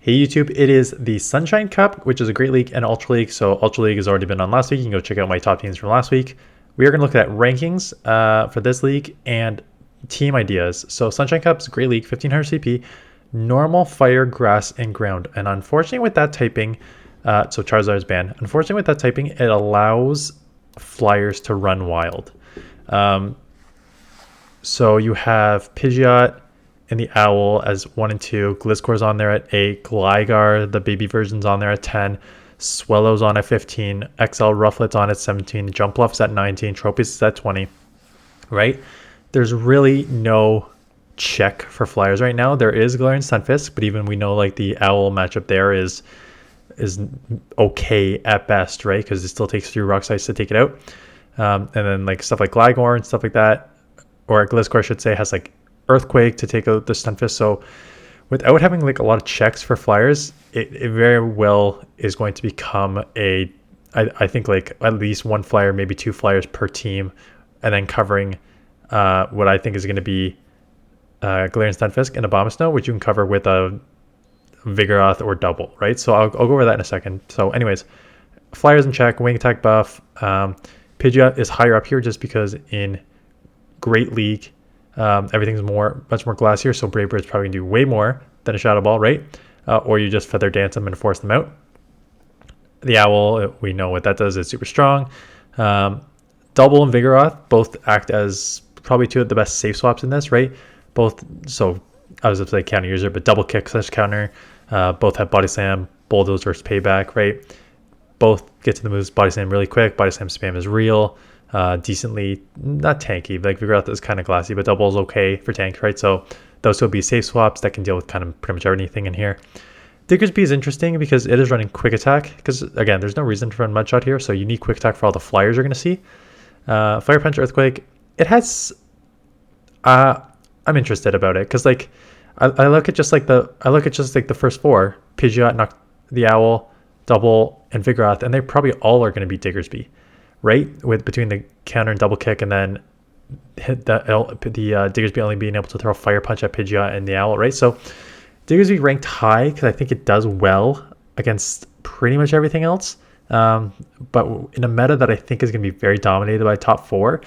Hey YouTube, it is the Sunshine Cup, which is a great league and Ultra League. So Ultra League has already been on last week. You can go check out my top teams from last week. We are going to look at rankings for this league and team ideas. So Sunshine Cup is a great league, 1500 CP, normal, fire, grass, and ground. And unfortunately with that typing, so Charizard is banned. Unfortunately with that typing, it allows flyers to run wild. So you have Pidgeot and the Owl as 1 and 2. Gliscor's on there at 8. Gligar, the baby version's on there at 10. Swellow's on at 15. XL Rufflet's on at 17. Jumpluff's at 19. Tropius is at 20. Right? There's really no check for flyers right now. There is Galarian Stunfisk, but even we know like the Owl matchup there is okay at best, right? Because it still takes 3 rock sites to take it out. And then like stuff like Gligar and stuff like that, or Gliscor I should say, has like Earthquake to take out the Stunfisk. So without having like a lot of checks for flyers, it very well is going to become I think like at least 1 flyer, maybe 2 flyers per team, and then covering what I think is going to be Galarian Stunfisk and Abomasnow, which you can cover with a Vigoroth or double, right? So I'll go over that in a second. So anyways, flyers in check, wing attack buff. Pidgeot is higher up here just because in Great League, everything's much more glassier, so Brave Bird's probably gonna do way more than a Shadow Ball, right? Or you just Feather Dance them and force them out. The Owl, we know what that does. It's super strong. Double and Vigoroth both act as probably 2 of the best safe swaps in this, right? Both, so I was going to say counter user, but double kick / counter. Both have Body Slam, Bulldoze versus Payback, right? Both get to the moves, Body Slam really quick. Body Slam spam is real. Decently, not tanky, like Vigoroth is kind of glassy, but double is okay for tank, right? So those will be safe swaps that can deal with kind of pretty much everything in here. Diggersby is interesting because it is running quick attack, because again, there's no reason to run Mudshot here, so you need quick attack for all the flyers you're going to see. Fire Punch, Earthquake, it has, I'm interested about it, because like I look at just like the first 4, Pidgeot, the Owl, Double, and Vigoroth, and they probably all are going to be Diggersby, right? With between the counter and double kick, and then hit the Diggersby only being able to throw Fire Punch at Pidgeot and the Owl, right? So Diggersby ranked high because I think it does well against pretty much everything else. But in a meta that I think is going to be very dominated by top 4,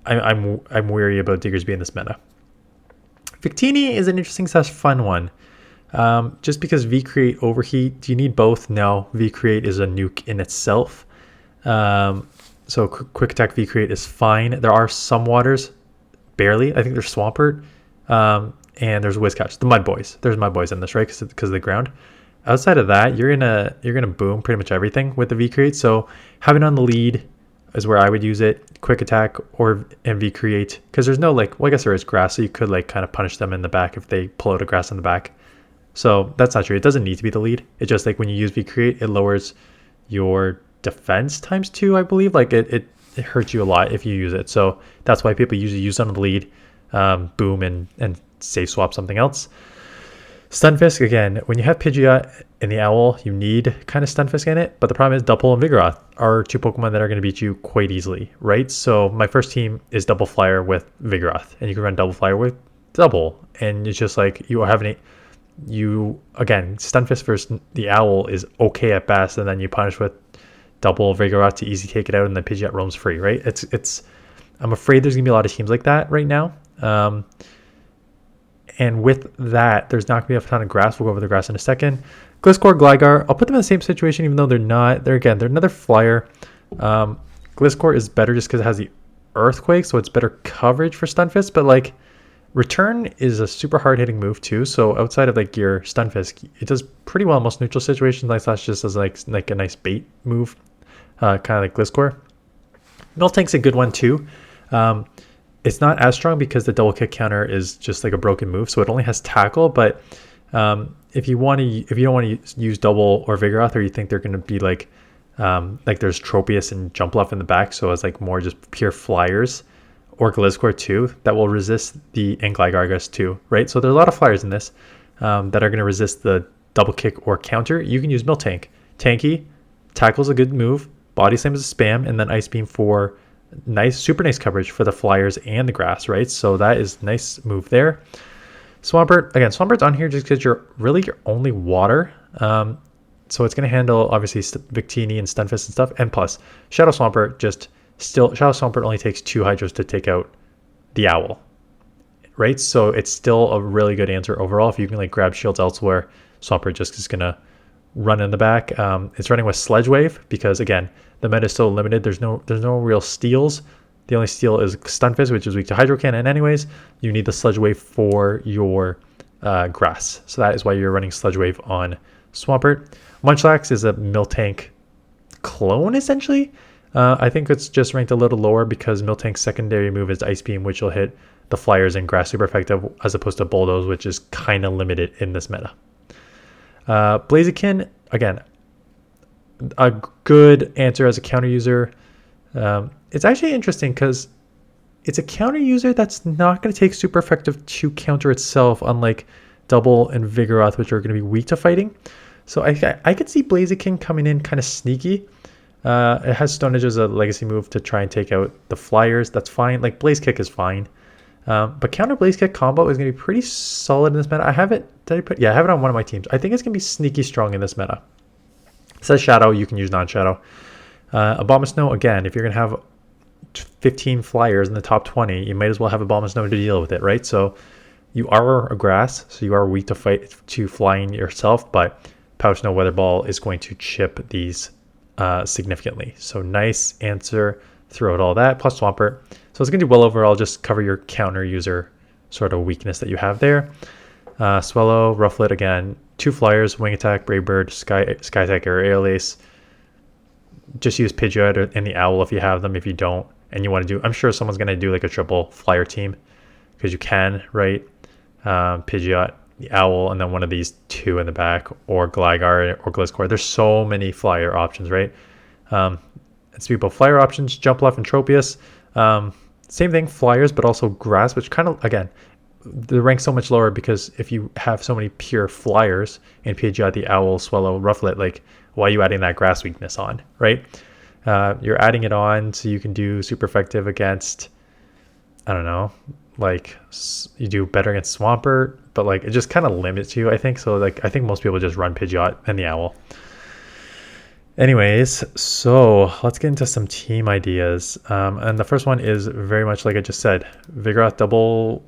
I'm weary about Diggersby in this meta. Victini is an interesting / fun one. Just because V-Create, Overheat, do you need both? No, V-Create is a nuke in itself. So quick attack V-Create is fine. There are some waters, barely. I think there's Swampert, and there's Whizcatch. The Mud Boys. There's Mud Boys in this, right? Because of the ground. Outside of that, you're gonna boom pretty much everything with the V-Create. So having on the lead is where I would use it. Quick attack or V-Create, because there's no like, well, I guess there is grass, so you could like kind of punish them in the back if they pull out a grass in the back. So that's not true. It doesn't need to be the lead. It's just like when you use V-Create, it lowers your defense ×2, I believe. Like it hurts you a lot if you use it. So that's why people usually use on the lead, boom and safe swap something else. Stunfisk, again, when you have Pidgeot and the Owl, you need kind of Stunfisk in it, but the problem is Double and Vigoroth are 2 Pokemon that are going to beat you quite easily, right? So my first team is Double Flyer with Vigoroth, and you can run Double Flyer with Double, and it's just like you have again, Stunfisk versus the Owl is okay at best, and then you punish with Double Vigoroth to easy take it out, and then Pidgeot roams free, right? I'm afraid there's gonna be a lot of teams like that right now. And with that, there's not gonna be a ton of grass. We'll go over the grass in a second. Gliscor, Gligar, I'll put them in the same situation, even though they're not. They're another flyer. Gliscor is better just because it has the Earthquake, so it's better coverage for Stunfisk, but like Return is a super hard hitting move too. So outside of like your Stunfisk, it does pretty well in most neutral situations. Like that's just as like a nice bait move, kind of like Gliscor. Miltank's a good one too. It's not as strong because the double kick counter is just like a broken move, so it only has tackle. But if you don't want to use double or Vigoroth, or you think they're going to be like there's Tropius and Jumpluff in the back, so it's like more just pure flyers, or Gliscor too, that will resist the Gligar too, right? So there's a lot of flyers in this that are going to resist the double kick or counter. You can use Miltank. Tanky, tackle's a good move. Body Slam is a spam, and then Ice Beam for super nice coverage for the flyers and the grass, right? So that is nice move there. Swampert, again, Swampert's on here just because you're really your only water. So it's going to handle obviously Victini and Stunfisk and stuff. And plus, Shadow Swampert Shadow Swampert only takes 2 Hydros to take out the Owl, right? So it's still a really good answer overall. If you can like grab shields elsewhere, Swampert just is going to run in the back. It's running with Sledge Wave because again, the meta is so limited. There's no real steals. The only steal is Stunfisk, which is weak to Hydro Cannon. Anyways, you need the Sledge Wave for your grass. So that is why you're running Sledge Wave on Swampert. Munchlax is a Miltank clone, essentially. I think it's just ranked a little lower because Miltank's secondary move is Ice Beam, which will hit the Flyers and Grass super effective, as opposed to Bulldoze, which is kind of limited in this meta. Blaziken, again, a good answer as a counter user. It's actually interesting because it's a counter user that's not going to take super effective to counter itself, unlike Double and Vigoroth, which are going to be weak to fighting. So I could see Blaziken coming in kind of sneaky. It has Stone Edge as a legacy move to try and take out the Flyers. That's fine. Like Blaze Kick is fine. But counter Blaze Kick combo is going to be pretty solid in this meta. I have it. I have it on one of my teams. I think it's going to be sneaky strong in this meta. It says Shadow. You can use non-Shadow. Abomasnow, again, if you're going to have 15 Flyers in the top 20, you might as well have Abomasnow to deal with it, right? So you are a grass, so you are weak to flying yourself, but Powder Snow Weather Ball is going to chip these significantly. So nice answer throughout all that, plus Swampert. So it's going to do well overall, just cover your counter user sort of weakness that you have there. Swallow, Rufflet, again, 2 Flyers, Wing Attack, Brave Bird, Sky Attack, or Aerial Ace. Just use Pidgeot and the Owl if you have them. If you don't, and you want to do, I'm sure someone's going to do like a triple Flyer team because you can, right? Pidgeot, the Owl, and then one of these 2 in the back, or Gligar or Gliscor. There's so many Flyer options, right? And speak about Flyer options, Jumpluff and Tropius. Same thing, Flyers, but also Grass, which kind of, again, the rank's so much lower because if you have so many pure Flyers and Pidgeot, the Owl, Swallow, Rufflet, like, why are you adding that Grass weakness on, right? You're adding it on so you can do super effective against, I don't know, like you do better against Swampert, but like it just kind of limits you, I think. So like I think most people just run Pidgeot and the Owl. Anyways, so let's get into some team ideas. And the first one is very much like I just said, Vigoroth double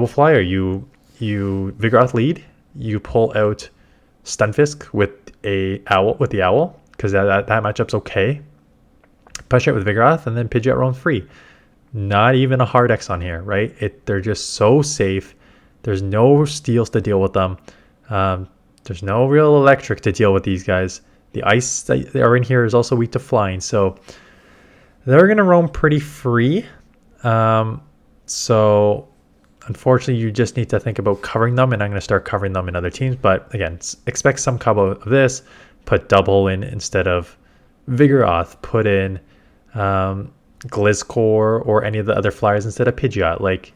Flyer. You Vigoroth lead, you pull out Stunfisk with the Owl because that matchup's okay. Push it with Vigoroth, and then Pidgeot roams free. Not even a hard X on here, right? They're just so safe. There's no steals to deal with them. There's no real electric to deal with these guys. The ice that are in here is also weak to flying, so they're gonna roam pretty free. So unfortunately, you just need to think about covering them, and I'm gonna start covering them in other teams. But again, expect some combo of this. Put Double in instead of Vigoroth. Put in Gliscor or any of the other Flyers instead of Pidgeot. Like,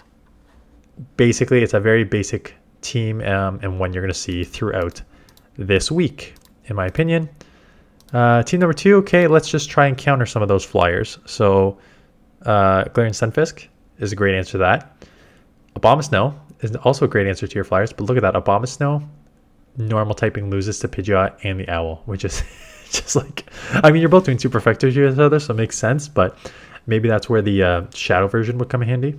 basically, it's a very basic team, and one you're going to see throughout this week, in my opinion. Team number 2, okay, let's just try and counter some of those Flyers. So, Galarian Stunfisk is a great answer to that. Abomasnow is also a great answer to your Flyers, but look at that. Abomasnow, normal typing, loses to Pidgeot and the Owl, which is just like, I mean, you're both doing super effective to each other, so it makes sense, but maybe that's where the Shadow version would come in handy.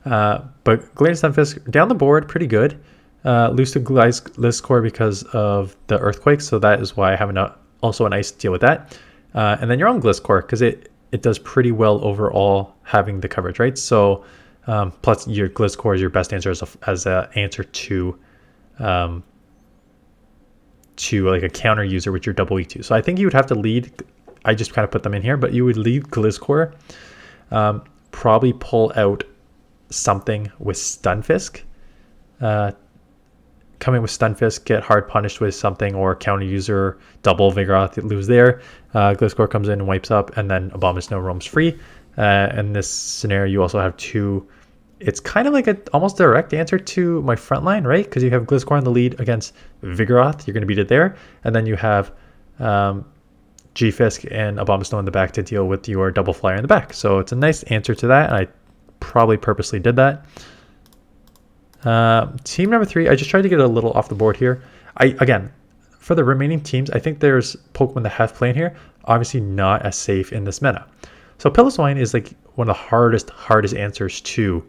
But Galarian Stunfisk, down the board, pretty good. Lose to Gliscor because of the Earthquake, so that is why I have also a nice deal with that. And then you're on Gliscor, because it does pretty well overall having the coverage, right? So, plus your Gliscor is your best answer as an answer to like a counter user, which you're double weak to. So I think you would have to lead. I just kind of put them in here, but you would lead Gliscor. Probably pull out something with Stunfisk. Come in with Stunfisk, get hard punished with something, or counter user, double Vigoroth, lose there. Gliscor comes in and wipes up, and then Abomasnow roams free. In this scenario, you also have 2. It's kind of like a almost direct answer to my front line, right? Because you have Gliscor in the lead against Vigoroth. You're going to beat it there. And then you have G-Fisk and Abomasnow in the back to deal with your double Flyer in the back. So it's a nice answer to that. And I probably purposely did that. Team number 3, I just tried to get a little off the board here. Again, for the remaining teams, I think there's Pokemon that have playing here, obviously not as safe in this meta. So Piloswine is like one of the hardest answers to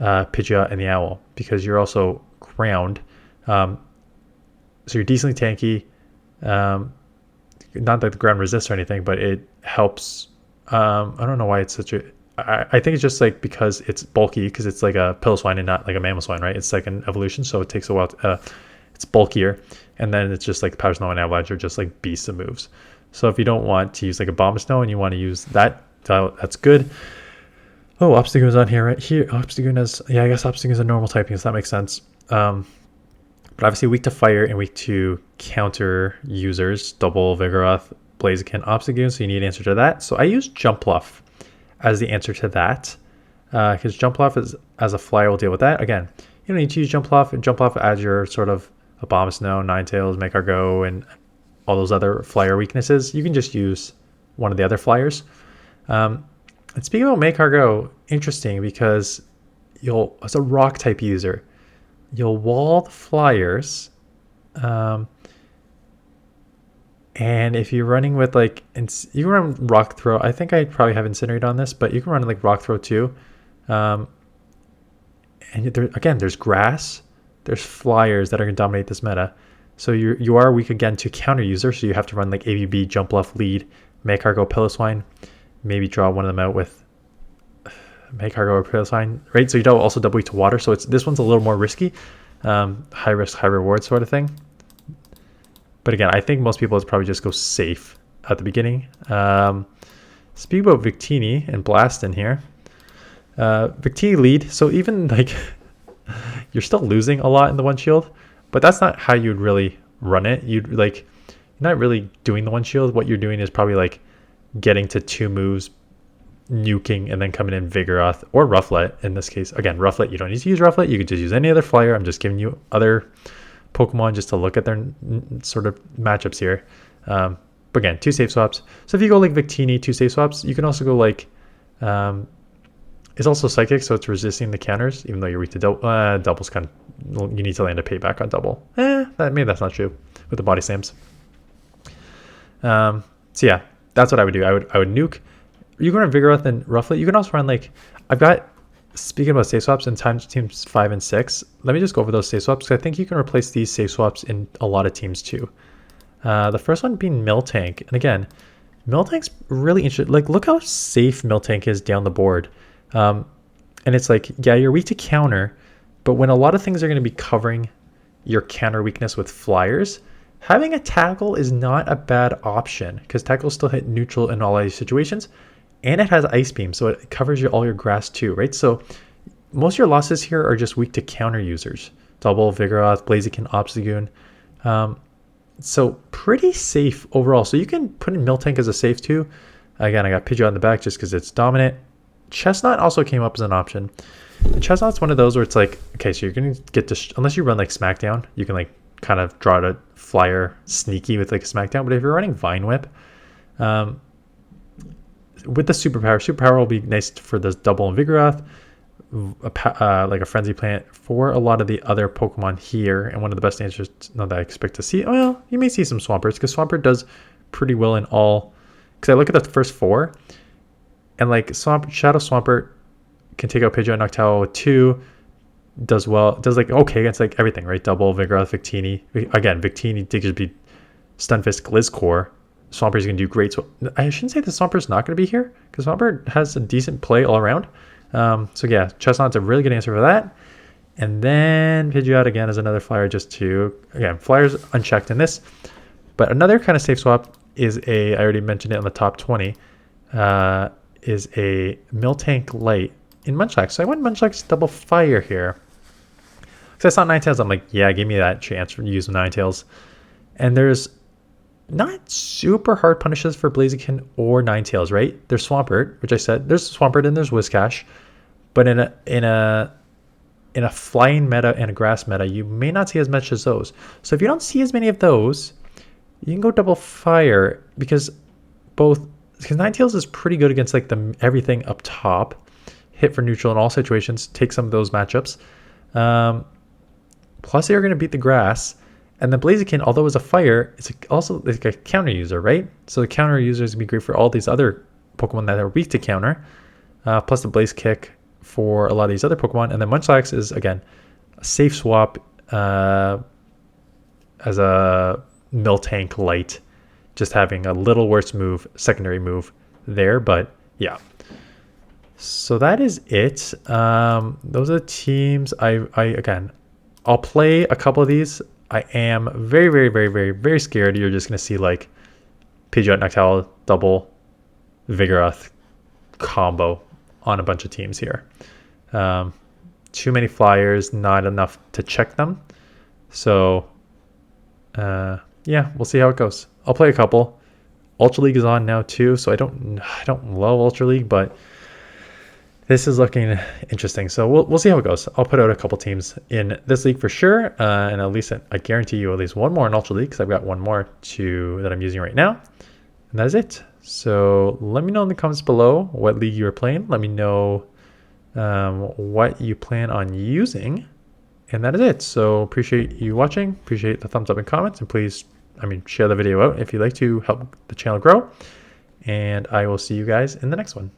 Pidgeot and the Owl, because you're also ground. So you're decently tanky. Not that the ground resists or anything, but it helps. I don't know why it's such a... I think it's just like because it's bulky, because it's like a Piloswine and not like a Mamoswine, right? It's like an evolution, so it takes a while. It's bulkier, and then it's just like Powder Snow and Avalanche are just like beasts of moves. So if you don't want to use like a Bomb Snow and you want to use that, that's good. Oh, Obstagoon's on here, right here. Obstagoon is, yeah, I guess Obstagoon is a normal typing, so that makes sense. But obviously weak to fire and weak to counter users, double Vigoroth, Blaziken, Obstagoon, so you need an answer to that. So I use Jumpluff as the answer to that, because Jumpluff is, as a flyer, will deal with that. Again, you don't need to use Jumpluff, and Jumpluff adds your sort of Abomasnow, Ninetales, Make-Our-Go, and all those other flyer weaknesses. You can just use one of the other flyers. And speaking about Make-Our-Go, interesting, because as a rock type user, you'll wall the flyers, and if you're running with like, you can run Rock Throw. I think I probably have Incinerate on this, but you can run like Rock Throw too. And there's grass, there's flyers that are going to dominate this meta. So you are weak again to counter users, so you have to run like ABB, Jumpluff, Lead, Make-Our-Go, Piloswine, maybe draw one of them out with Make-Our-Go or Piloswine, right? So you don't also double weak to water, so this one's a little more risky, high risk, high reward sort of thing. But again, I think most people would probably just go safe at the beginning. Speaking about Victini and Blast in here, Victini lead, so even like you're still losing a lot in the one shield, but that's not how you'd really run it. You're not really doing the one shield. What you're doing is probably like getting to 2 moves, nuking, and then coming in Vigoroth or Rufflet in this case. Again, Rufflet, you don't need to use Rufflet. You could just use any other flyer. I'm just giving you other Pokemon just to look at their sort of matchups here. But again, 2 safe swaps. So if you go like Victini, 2 safe swaps, you can also go like... it's also Psychic, so it's resisting the counters, even though you're weak to doubles. Kind of, you need to land a payback on double. Maybe that's not true with the body slams. So yeah, that's what I would do. I would nuke. You can run Vigoroth and Rufflet. You can also run like, I've got, speaking about safe swaps in teams 5 and 6, let me just go over those safe swaps, because I think you can replace these safe swaps in a lot of teams too. The first one being Miltank, and again, Miltank's really interesting. Like, look how safe Miltank is down the board. And it's like, yeah, you're weak to counter, but when a lot of things are going to be covering your counter weakness with flyers, having a tackle is not a bad option, because tackle still hit neutral in all these situations, and it has Ice Beam, so it covers all your grass too, right? So most of your losses here are just weak to counter users. Double, Vigoroth, Blaziken, Obstagoon. So pretty safe overall. So you can put in Miltank as a safe too. Again, I got Pidgeot on the back just because it's dominant. Chestnut also came up as an option. And Chestnut's one of those where it's like, okay, so you're going to get to, unless you run like Smackdown, you can like kind of draw a flyer sneaky with like a Smackdown. But if you're running Vine Whip, with the superpower will be nice for this double and Vigoroth, like a Frenzy Plant for a lot of the other Pokemon here. And one of the best answers, not that I expect to see, well, you may see some Swampert, because Swampert does pretty well in all, because I look at the first 4, and like Shadow Swampert can take out Pidgeot, Noctowl with 2, does well, does like okay against like everything, right? Double, Vigoroth, Victini. Again, Victini, Diggersby, Stunfisk, Gliscor. Swampert's going to do great. So I shouldn't say the Swampert's not going to be here, because Swampert has a decent play all around. So yeah, Chestnut's a really good answer for that. And then Pidgeot again is another flyer, just to, again, flyers unchecked in this. But another kind of safe swap is I already mentioned it on the top 20, is a Miltank Light in Munchlax. So I went Munchlax double fire here. Because I saw Ninetales, I'm like, yeah, give me that chance to use Ninetales. And there's not super hard punishes for Blaziken or Ninetales, right? There's Swampert, which I said. There's Swampert and there's Whiscash. But in a flying meta and a grass meta, you may not see as much as those. So if you don't see as many of those, you can go double fire, because Ninetales is pretty good against like everything up top. Hit for neutral in all situations, take some of those matchups. Plus, you're going to beat the grass. And the Blaziken, although it's a fire, it's also like a counter user, right? So the counter user is going to be great for all these other Pokemon that are weak to counter. Plus the Blaze Kick for a lot of these other Pokemon. And then Munchlax is, again, a safe swap as a Miltank Light. Just having a little worse move, secondary move there. But yeah. So that is it. Those are the teams. Again, I'll play a couple of these. I am very, very, very, very, very scared you're just going to see like Pidgeot, Noctowl, double Vigoroth combo on a bunch of teams here. Too many flyers, not enough to check them. So, yeah, we'll see how it goes. I'll play a couple. Ultra League is on now too, so I don't love Ultra League, but this is looking interesting. So we'll see how it goes. I'll put out a couple teams in this league for sure. And at least I guarantee you at least one more in Ultra League because I've got one more that I'm using right now. And that is it. So let me know in the comments below what league you're playing. Let me know what you plan on using. And that is it. So appreciate you watching. Appreciate the thumbs up and comments. And please, share the video out if you'd like to help the channel grow. And I will see you guys in the next one.